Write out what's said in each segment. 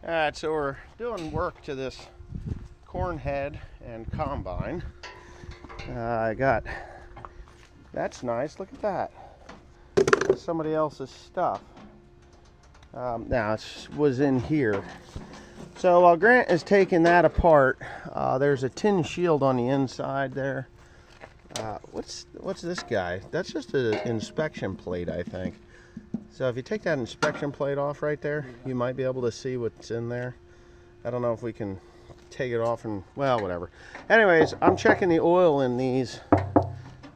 Alright, so we're doing work to this corn head and combine. I got, that's nice, look at that. That's somebody else's stuff. Now it was in here. So while Grant is taking that apart, there's a tin shield on the inside there. What's this guy? That's just an inspection plate, I think. So if you take that inspection plate off right there, you might be able to see what's in there. I don't know if we can take it off and, well, whatever. Anyways, I'm checking the oil in these.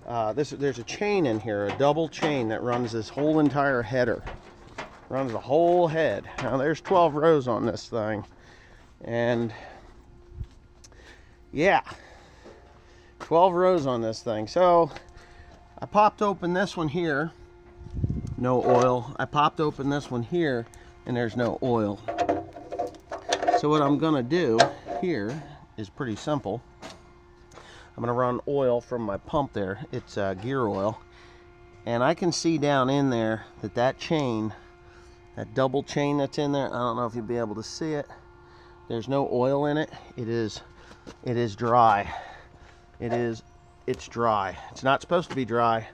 There's a chain in here, a double chain that runs this whole entire header. Runs the whole head. Now there's 12 rows on this thing. And yeah, 12 rows on this thing. So I popped open this one here. No oil. I popped open this one here and there's no oil. So what I'm gonna do here is pretty simple. I'm gonna run oil from my pump there. It's gear oil, and I can see down in there that chain, that double chain that's in there, I don't know if you'll be able to see it. There's no oil in it. It is dry. It's dry. It's not supposed to be dry.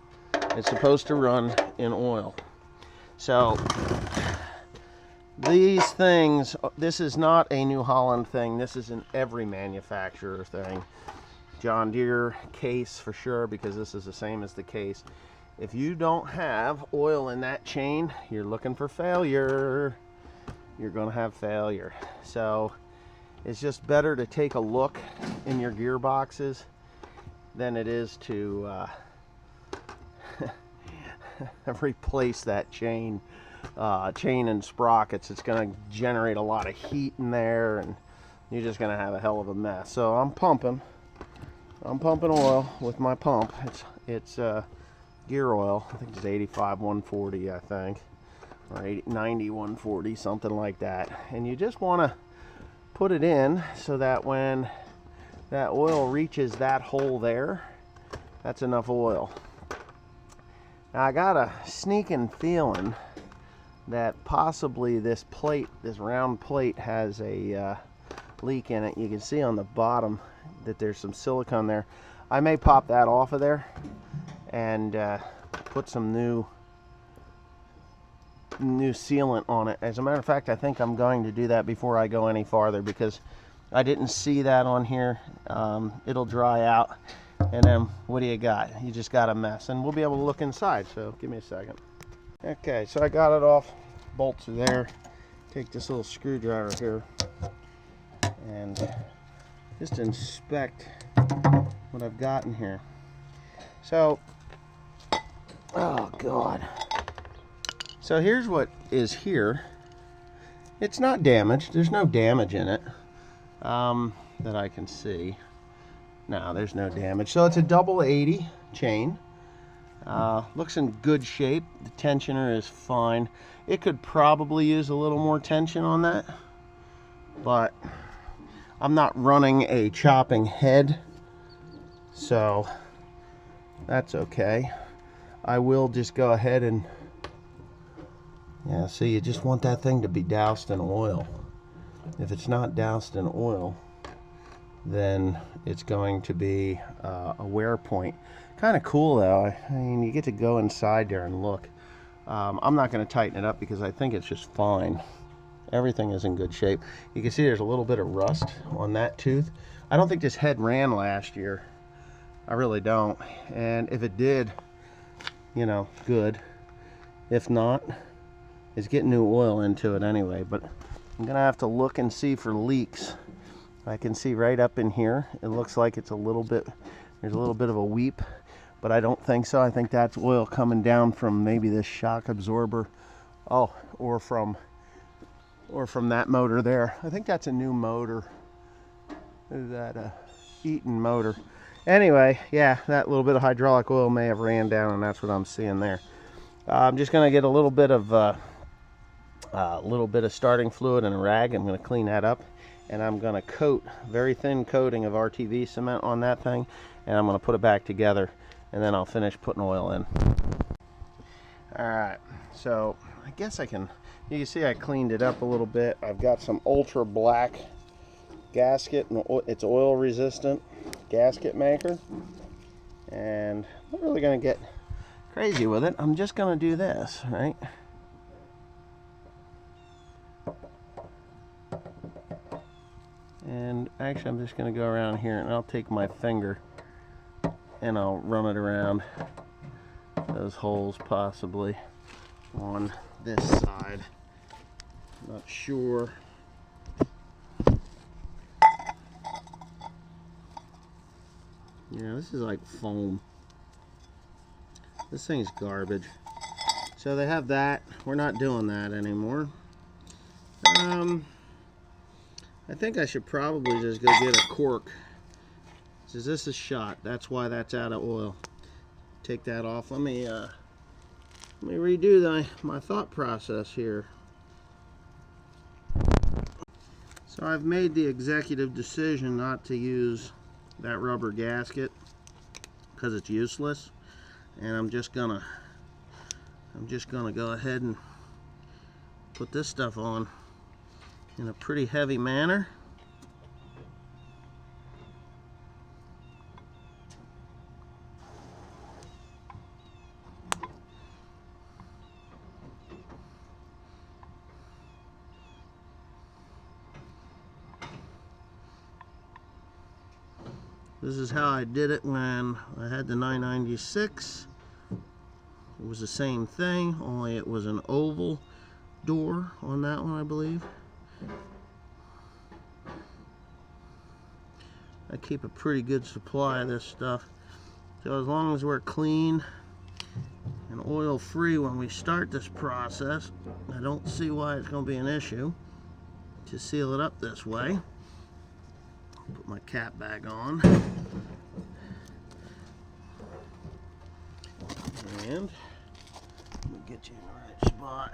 It's supposed to run in oil. So these things, this is not a New Holland thing. This is an every manufacturer thing. John Deere case for sure, because this is the same as the case. If you don't have oil in that chain, you're looking for failure. You're going to have failure. So it's just better to take a look in your gearboxes than it is to replace that chain and sprockets. It's going to generate a lot of heat in there, and you're just going to have a hell of a mess. So I'm pumping oil with my pump. It's gear oil. I think it's 85 140, I think, or 90 140, something like that. And you just want to put it in so that when that oil reaches that hole there, that's enough oil. Now I got a sneaking feeling that possibly this plate, this round plate, has a leak in it. You can see on the bottom that there's some silicone there. I may pop that off of there and put some new sealant on it. As a matter of fact, I think I'm going to do that before I go any farther, because I didn't see that on here. It'll dry out, and then what do you got? You just got a mess, and we'll be able to look inside. So give me a second. Okay, so I got it off. Bolts are there. Take this little screwdriver here and just inspect what I've got in here. So, oh God. So here's what is here. It's not damaged. There's no damage in it that I can see. No, there's no damage. So it's a double 80 chain. Looks in good shape. The tensioner is fine. It could probably use a little more tension on that, but I'm not running a chopping head, so that's okay. I will just go ahead and, yeah, so you just want that thing to be doused in oil. If it's not doused in oil, then it's going to be a wear point. Kind of cool though. I mean, you get to go inside there and look. I'm not going to tighten it up because I think it's just fine. Everything is in good shape. You can see there's a little bit of rust on that tooth. I don't think this head ran last year. I really don't. And if it did, you know, good. If not, it's getting new oil into it anyway. But I'm going to have to look and see for leaks. I can see right up in here. It looks like it's a little bit, there's a little bit of a weep, but I don't think so. I think that's oil coming down from maybe this shock absorber. Oh, or from that motor there. I think that's a new motor. Is that a Eaton motor? Anyway, yeah, that little bit of hydraulic oil may have ran down, and that's what I'm seeing there. I'm just going to get a little bit of starting fluid and a rag. I'm going to clean that up, and I'm going to coat, very thin coating of RTV cement on that thing, and I'm going to put it back together, and then I'll finish putting oil in. Alright, so I guess I can, You can see I cleaned it up a little bit. I've got some ultra black gasket, and it's oil resistant gasket maker. And I'm not really going to get crazy with it. I'm just going to do this, right? And actually I'm just going to go around here and I'll take my finger and I'll run it around those holes possibly on this side. Not sure. Yeah, this is like foam. This thing's garbage. So they have that. We're not doing that anymore. I think I should probably just go get a cork. Says this is shot. That's why that's out of oil. Take that off. Let me redo my thought process here. So I've made the executive decision not to use that rubber gasket because it's useless, and I'm just gonna go ahead and put this stuff on in a pretty heavy manner. This is how I did it when I had the 996. It was the same thing, only it was an oval door on that one, I believe. I keep a pretty good supply of this stuff. So as long as we're clean and oil free when we start this process, I don't see why it's going to be an issue to seal it up this way. Put my cap back on. And let me get you in the right spot.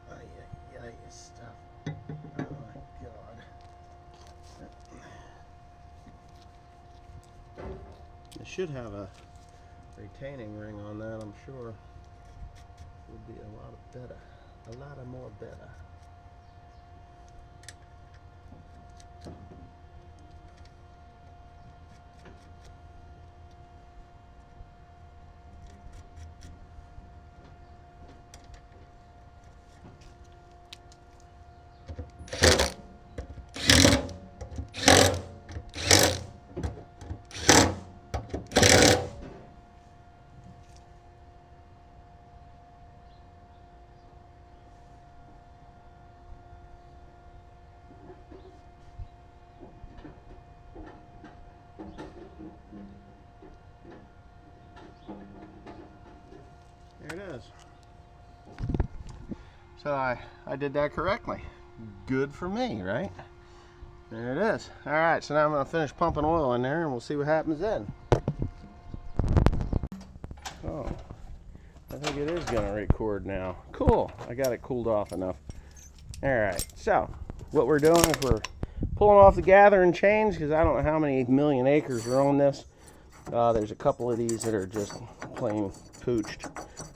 Ay, stuff. Oh my God. It should have a retaining ring on that, I'm sure. It would be a lot better. A lot more better. There it is. So I did that correctly. Good for me, right? There it is. All right, so now I'm going to finish pumping oil in there and we'll see what happens then. Oh, I think it is going to record now. Cool. I got it cooled off enough. All right, so what we're doing is we're pulling off the gathering chains because I don't know how many million acres are on this. There's a couple of these that are just plain pooched,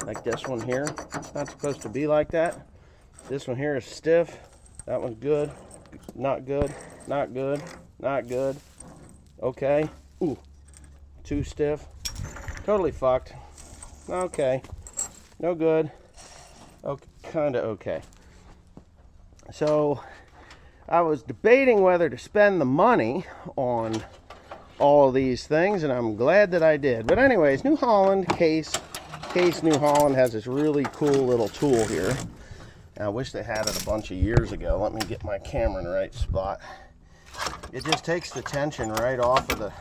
like this one here. It's not supposed to be like that. This one here is stiff. That one's good. Not good. Not good. Not good. Okay. Ooh, too stiff. Totally fucked. Okay. No good. Okay, kind of okay. So I was debating whether to spend the money on all of these things, and I'm glad that I did. But anyways, New Holland Case New Holland has this really cool little tool here. I wish they had it a bunch of years ago. Let me get my camera in the right spot. It just takes the tension right off of the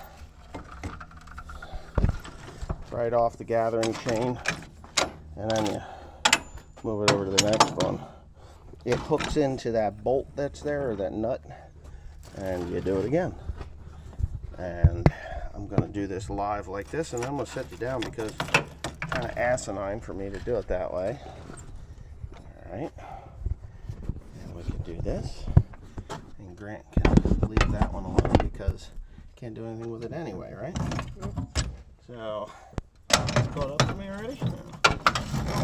gathering chain, and then you move it over to the next one. It hooks into that bolt that's there, or that nut, and you do it again. And I'm going to do this live like this, and I'm going to set you down because it's kind of asinine for me to do it that way. Alright, and we can do this, and Grant can leave that one alone because you can't do anything with it anyway, right? So, caught up to me already? No.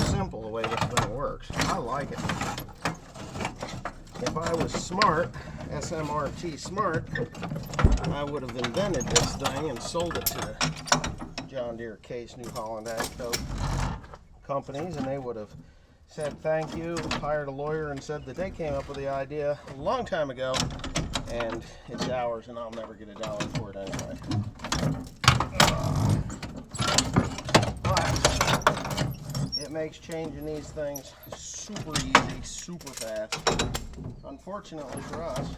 simple the way this thing works. I like it. If I was smart, SMRT smart, I would have invented this thing and sold it to John Deere, Case, New Holland, Agco companies, and they would have said thank you, hired a lawyer, and said that they came up with the idea a long time ago, and it's ours, and I'll never get $1 for it anyway. But it makes changing these things super easy, super fast. Unfortunately for us,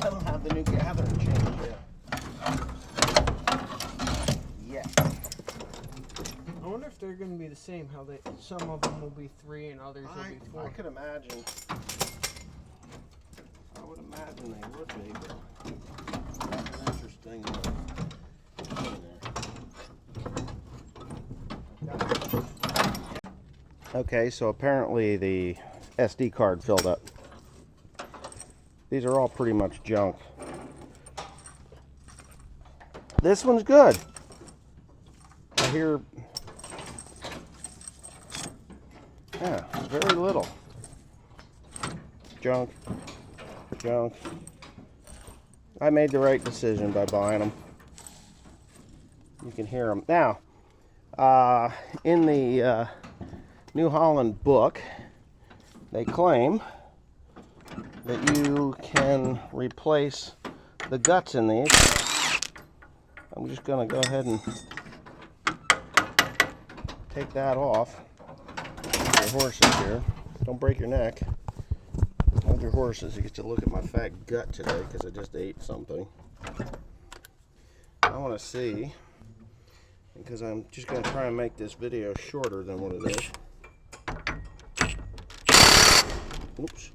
I don't have the new gathering change yet. I wonder if they're going to be the same, how they, some of them will be 3 and others will be 4. I could imagine. I would imagine they would be, but that's an interesting thing there. Okay, so apparently the SD card filled up. These are all pretty much junk. This one's good. I hear, yeah, very little. Junk. I made the right decision by buying them. You can hear them. Now, in the New Holland book, they claim that you can replace the guts in these. I'm just going to go ahead and take that off. Your horses here. Don't break your neck. Hold your horses. You get to look at my fat gut today because I just ate something. I want to see, because I'm just going to try and make this video shorter than what it is. Oops.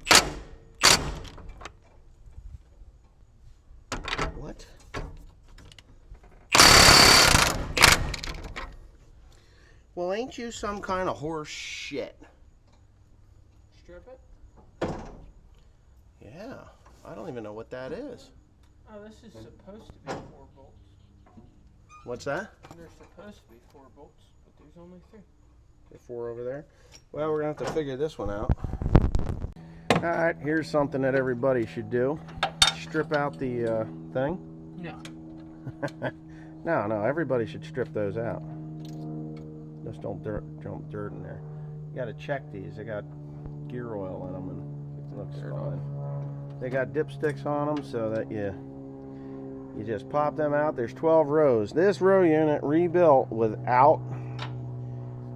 What? Well, ain't you some kind of horse shit? Strip it? Yeah, I don't even know what that is. Oh, this is supposed to be 4 bolts. What's that? There's supposed to be 4 bolts, but there's only 3. There's 4 over there. Well, we're going to have to figure this one out. Alright, here's something that everybody should do. Strip out the thing. No. No, everybody should strip those out. Just don't jump dirt in there. You got to check these. They got gear oil in them, and it looks fine. They got dipsticks on them so that you just pop them out. There's 12 rows. This row unit rebuilt without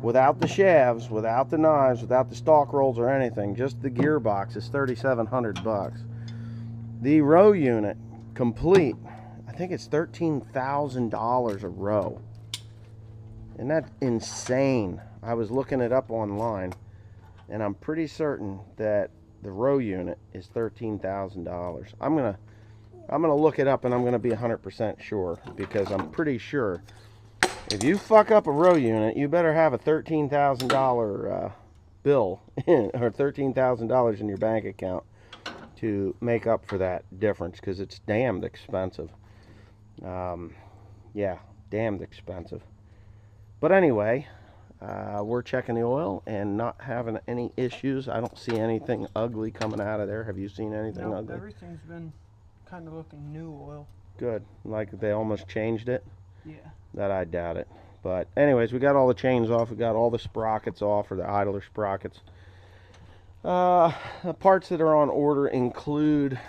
the shafts, without the knives, without the stalk rolls or anything, just the gearbox is $3,700. The row unit complete, I think it's $13,000 a row. Isn't that insane? I was looking it up online, and I'm pretty certain that the row unit is $13,000. I'm gonna look it up, and I'm gonna be 100% sure, because I'm pretty sure if you fuck up a row unit, you better have a $13,000 bill or $13,000 in your bank account to make up for that difference, because it's damned expensive. Yeah, damned expensive. But anyway, we're checking the oil and not having any issues. I don't see anything ugly coming out of there. Have you seen anything ugly? Everything's been kind of looking new oil. Good. Like they almost changed it? Yeah. That I doubt it. But anyways, we got all the chains off. We got all the sprockets off, or the idler sprockets. The parts that are on order include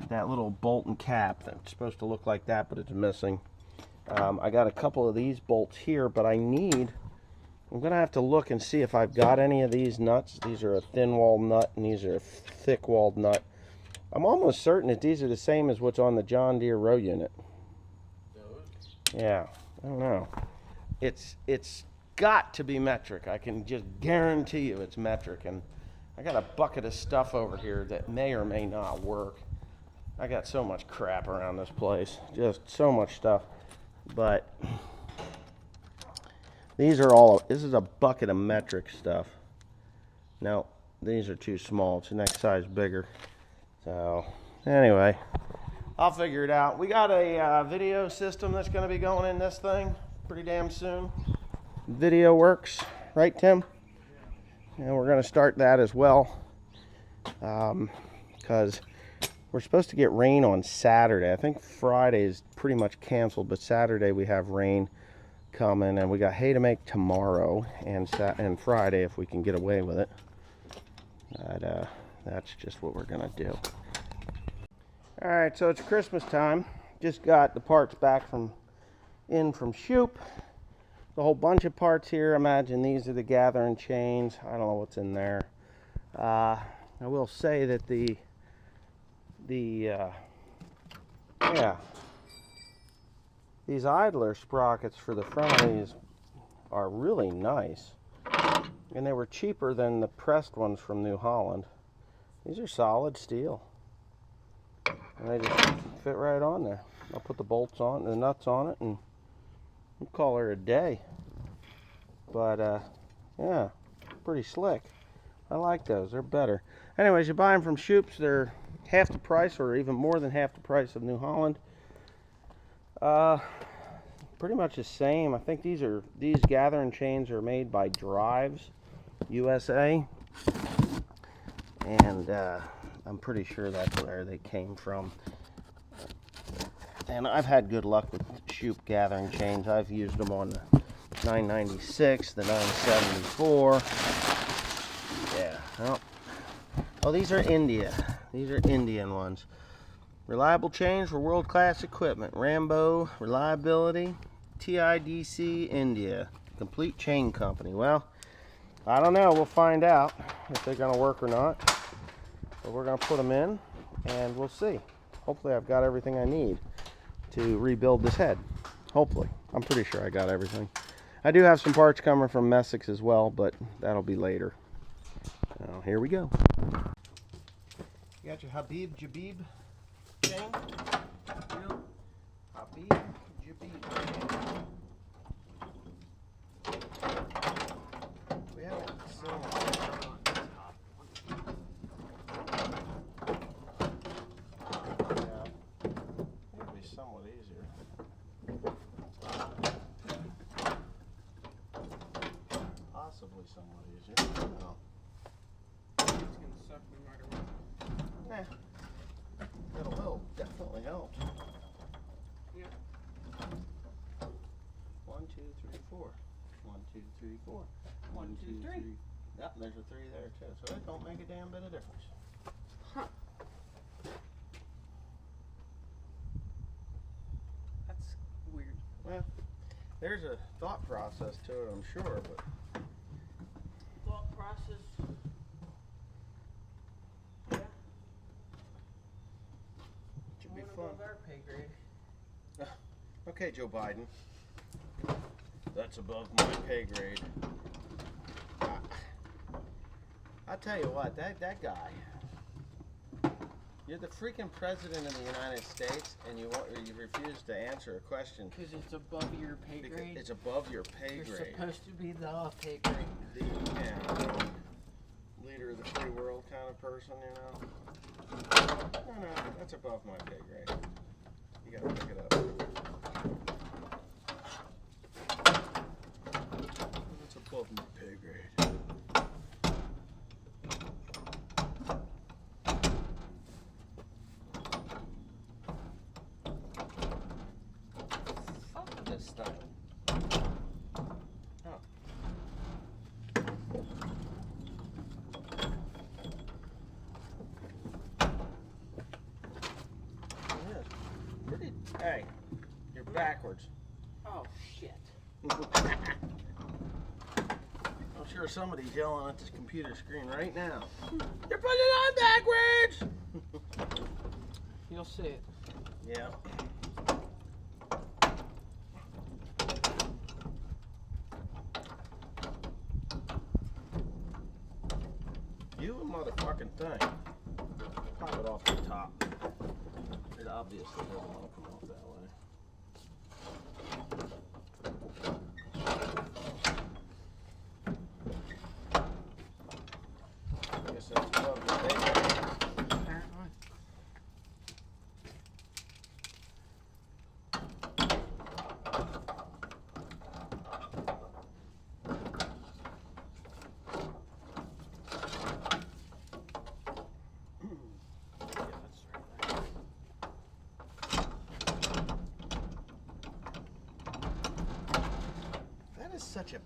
that little bolt and cap that's supposed to look like that, but it's missing. I got a couple of these bolts here, but I'm going to have to look and see if I've got any of these nuts. These are a thin-walled nut, and these are a thick-walled nut. I'm almost certain that these are the same as what's on the John Deere row unit. Yeah, I don't know. It's got to be metric. I can just guarantee you it's metric. And I got a bucket of stuff over here that may or may not work. I got so much crap around this place. Just so much stuff. But these are all, this is a bucket of metric stuff. No, these are too small. It's the next size bigger. So anyway, I'll figure it out. We got a video system that's going to be going in this thing pretty damn soon. Video works, right, Tim? and we're going to start that as well, because we're supposed to get rain on Saturday. I think Friday is pretty much canceled, but Saturday we have rain coming, and we got hay to make tomorrow and Friday if we can get away with it. But that's just what we're gonna do. All right, so it's Christmas time. Just got the parts back from Shoop. A whole bunch of parts here. Imagine these are the gathering chains. I don't know what's in there. I will say that these idler sprockets for the front of these are really nice, and they were cheaper than the pressed ones from New Holland. These are solid steel, and they just fit right on there. I'll put the bolts on, the nuts on it, and we'll call her a day. But yeah, pretty slick. I like those. They're better. Anyways, you buy them from Shoop's. They're half the price, or even more than half the price of New Holland. Pretty much the same. I think these gathering chains are made by Drives USA, and I'm pretty sure that's where they came from. And I've had good luck with Shoop gathering chains. I've used them on the 996, the 974. Yeah. Oh, these are India. These are Indian ones. Reliable chains for world-class equipment. Rambo Reliability, TIDC India. Complete chain company. Well, I don't know. We'll find out if they're going to work or not. But we're going to put them in, and we'll see. Hopefully I've got everything I need to rebuild this head. Hopefully. I'm pretty sure I got everything. I do have some parts coming from Messick's as well, but that'll be later. Now, here we go. You got your Habib Jabib chain? Yep. Habib Jabib chain. We haven't seen it. Yeah. It'll be somewhat easier. Possibly somewhat easier. I don't know. It's gonna suck no matter what. It'll definitely help. Yeah. 1, 2, 3, 4. 1, 2, 3, 4. 1, 2, 3. Yep, there's a 3 there too. So that don't make a damn bit of difference. Huh. That's weird. Well, there's a thought process to it, I'm sure, but Thought process. Yeah. should be One fun. above our pay grade. Okay, Joe Biden. That's above my pay grade. I'll tell you what, that guy. You're the freaking president of the United States, and you refuse to answer a question. Because it's above your pay grade. It's above your pay You're grade. supposed to be the pay grade. Leader of the free world kind of person, you know. No, that's above my pay grade. You gotta pick it up. That's above my pay grade. Fuck this thing. Oh. Hey, you're backwards. Oh, shit. I'm sure somebody's yelling at this computer screen right now. You're putting it on backwards! You'll see it. Yeah. You a motherfucking thing. Pop it off the top. It obviously doesn't want to come off that way. I guess that's above the pay grade. Apparently. such a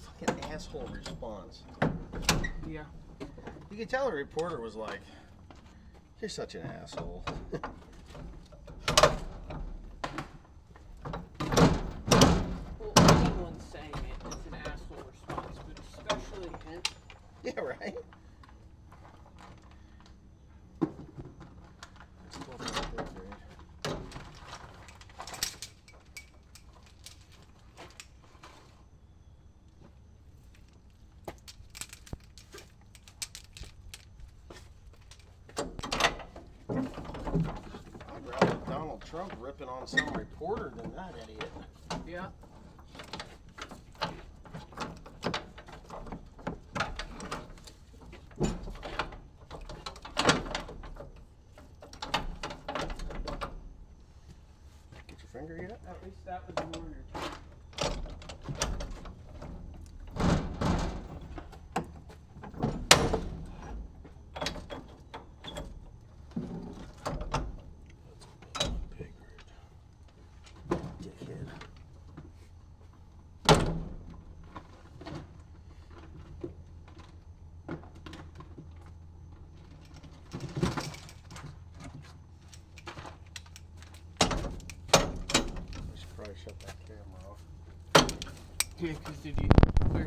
fucking asshole response. Yeah. You could tell the reporter was like, "You're such an asshole." Well, anyone's saying it, it's an asshole response, but especially him. Yeah, right. I'd rather Donald Trump ripping on some reporter than that idiot. Yeah. Get your finger yet? At least that was more entertaining. Dickhead. I should probably shut that camera off. Yeah, because did you... Where?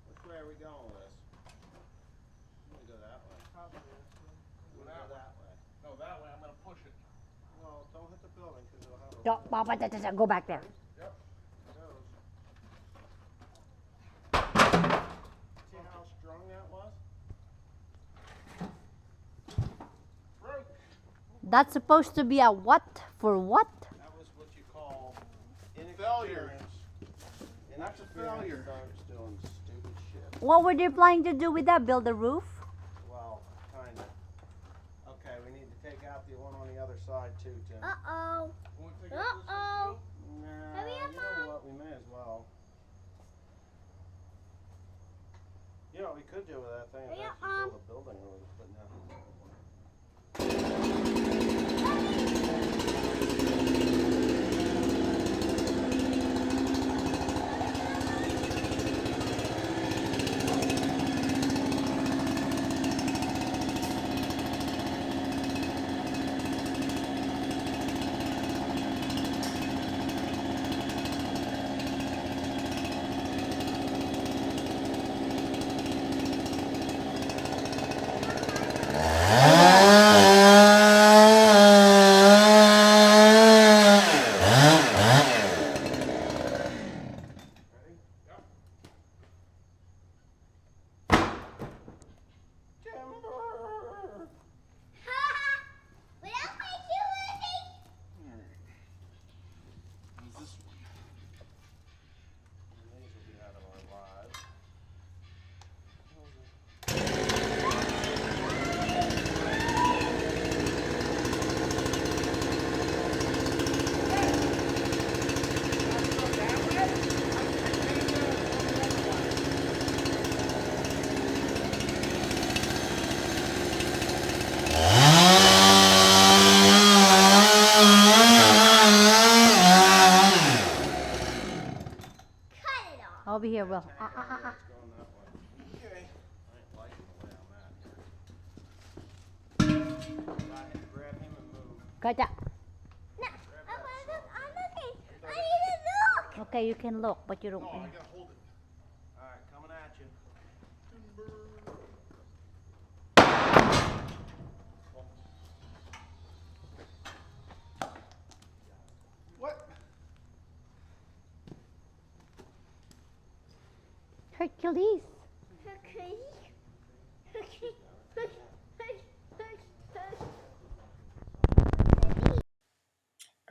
Which way are we going with this? I'm gonna go that way. Go that way. No, that way. I'm going to push it. Well, don't hit the building because it'll have a... Go, Papa, go back there. Yep. It goes. See how strong that was? Broke. That's supposed to be a what? For what? That was what you call inexperience. And that's a failure. Starts doing stupid shit. What were they planning to do with that? Build a roof? Well, kind of. Okay, we need to take out the one on the other side too, Tim. Uh-oh. Want to take out this one, too? Nah, Hurry up, you know what? We may as well. You know what we could do with that thing is Hurry up, actually build a building with it, but no. Over here, Will. It's going that way. Okay. I ain't liking the way I'm at here. I had to grab him and move. Gotcha. Grab that sucker. Okay, you can look, but you don't. No, I gotta hold it. Alright, coming at you. What? Hercules.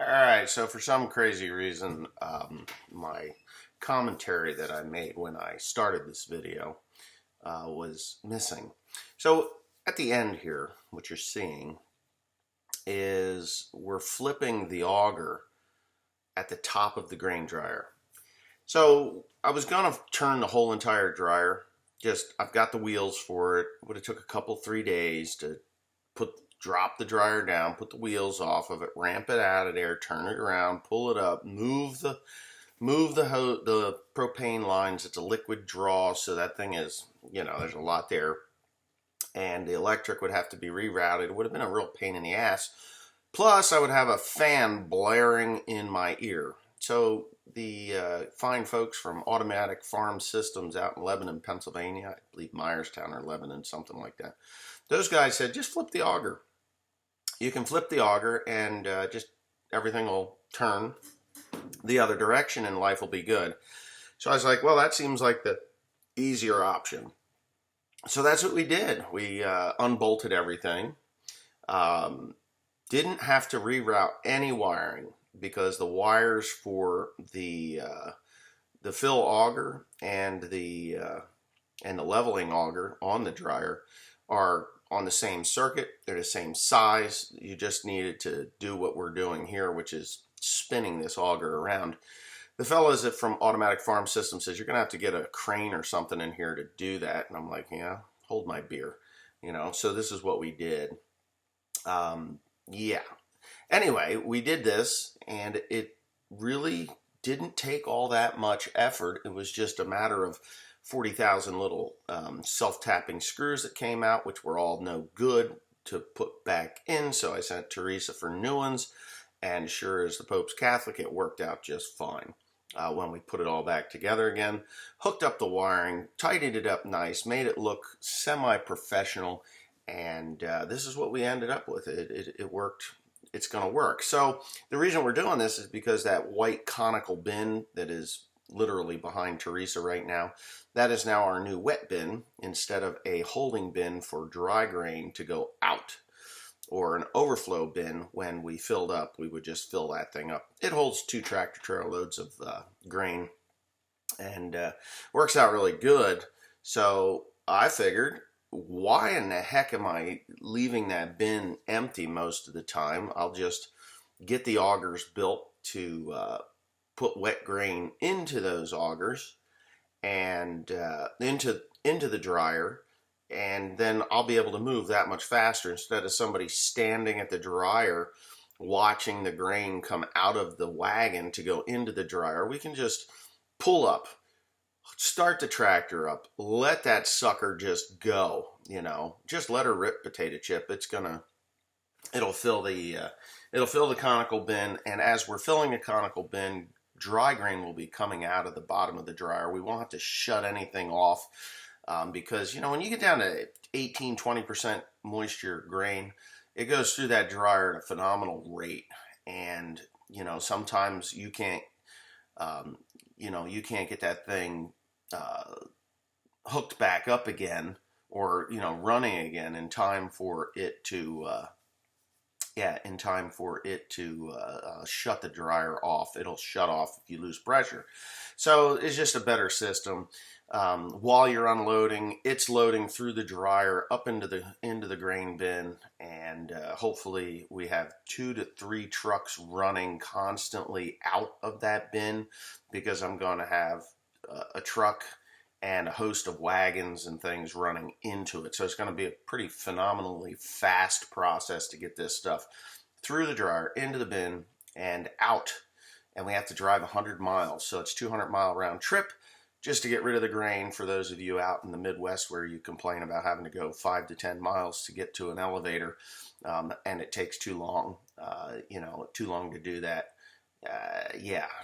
Alright, so for some crazy reason, my commentary that I made when I started this video was missing. So at the end here, what you're seeing is we're flipping the auger at the top of the grain dryer. So I was going to turn the whole entire dryer I've got the wheels for it. Would have took a couple, 3 days to drop the dryer down, put the wheels off of it, ramp it out of there, turn it around, pull it up, move the propane lines. It's a liquid draw, so that thing is, there's a lot there. And the electric would have to be rerouted. It would have been a real pain in the ass. Plus, I would have a fan blaring in my ear. So the fine folks from Automatic Farm Systems out in Lebanon, Pennsylvania, I believe Myerstown or Lebanon, something like that. Those guys said, just flip the auger. You can flip the auger and just everything will turn the other direction and life will be good. So I was like, well, that seems like the easier option. So that's what we did. We unbolted everything. Didn't have to reroute any wiring because the wires for the fill auger and the leveling auger on the dryer are on the same circuit. They're the same size. You just needed to do what we're doing here, which is spinning this auger around. The fellows from Automatic Farm Systems says, you're going to have to get a crane or something in here to do that. And I'm like, yeah, hold my beer. So this is what we did. Yeah. Anyway, we did this, and it really didn't take all that much effort. It was just a matter of 40,000 little self-tapping screws that came out, which were all no good to put back in. So I sent Teresa for new ones, and sure as the Pope's Catholic, it worked out just fine. When we put it all back together again, hooked up the wiring, tidied it up nice, made it look semi-professional, and this is what we ended up with. It worked. It's going to work. So the reason we're doing this is because that white conical bin that is literally behind Teresa right now, that is now our new wet bin instead of a holding bin for dry grain to go out, or an overflow bin. When we filled up, we would just fill that thing up. It holds 2 tractor trailer loads of grain, and works out really good. So I figured, why in the heck am I leaving that bin empty most of the time? I'll just get the augers built to put wet grain into those augers and into the dryer, and then I'll be able to move that much faster instead of somebody standing at the dryer watching the grain come out of the wagon to go into the dryer. We can just pull up, start the tractor up, let that sucker just go, just let her rip potato chip. It'll fill the conical bin, and as we're filling the conical bin, dry grain will be coming out of the bottom of the dryer. We won't have to shut anything off because, when you get down to 18-20% moisture grain, it goes through that dryer at a phenomenal rate. And, sometimes you can't, you can't get that thing hooked back up again or, running again in time for it to shut the dryer off. It'll shut off if you lose pressure. So it's just a better system. While you're unloading, it's loading through the dryer up into the grain bin, and hopefully we have 2 to 3 trucks running constantly out of that bin, because I'm going to have a truck and a host of wagons and things running into it. So it's going to be a pretty phenomenally fast process to get this stuff through the dryer, into the bin, and out. And we have to drive 100 miles. So it's 200-mile round trip just to get rid of the grain. For those of you out in the Midwest where you complain about having to go 5 to 10 miles to get to an elevator, and it takes too long, too long to do that.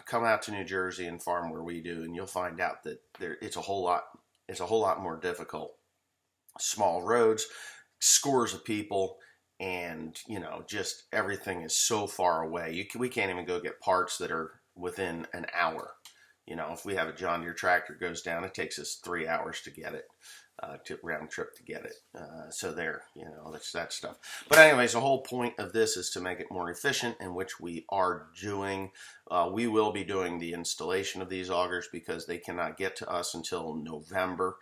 Come out to New Jersey and farm where we do, and you'll find out that it's a whole lot more difficult. Small roads, scores of people, and just everything is so far away. We can't even go get parts that are within an hour. If we have a John Deere tractor goes down, it takes us 3 hours to get it, round trip to get it. So that's that stuff. But anyways, the whole point of this is to make it more efficient, in which we are doing. We will be doing the installation of these augers because they cannot get to us until November.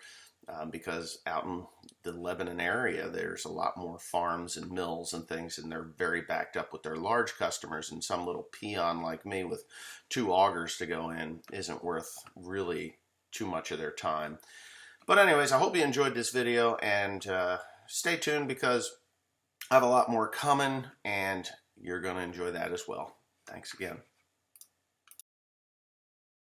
Because out in the Lebanon area, there's a lot more farms and mills and things, and they're very backed up with their large customers, and some little peon like me with 2 augers to go in isn't worth really too much of their time. But anyways, I hope you enjoyed this video, and stay tuned because I have a lot more coming, and you're going to enjoy that as well. Thanks again.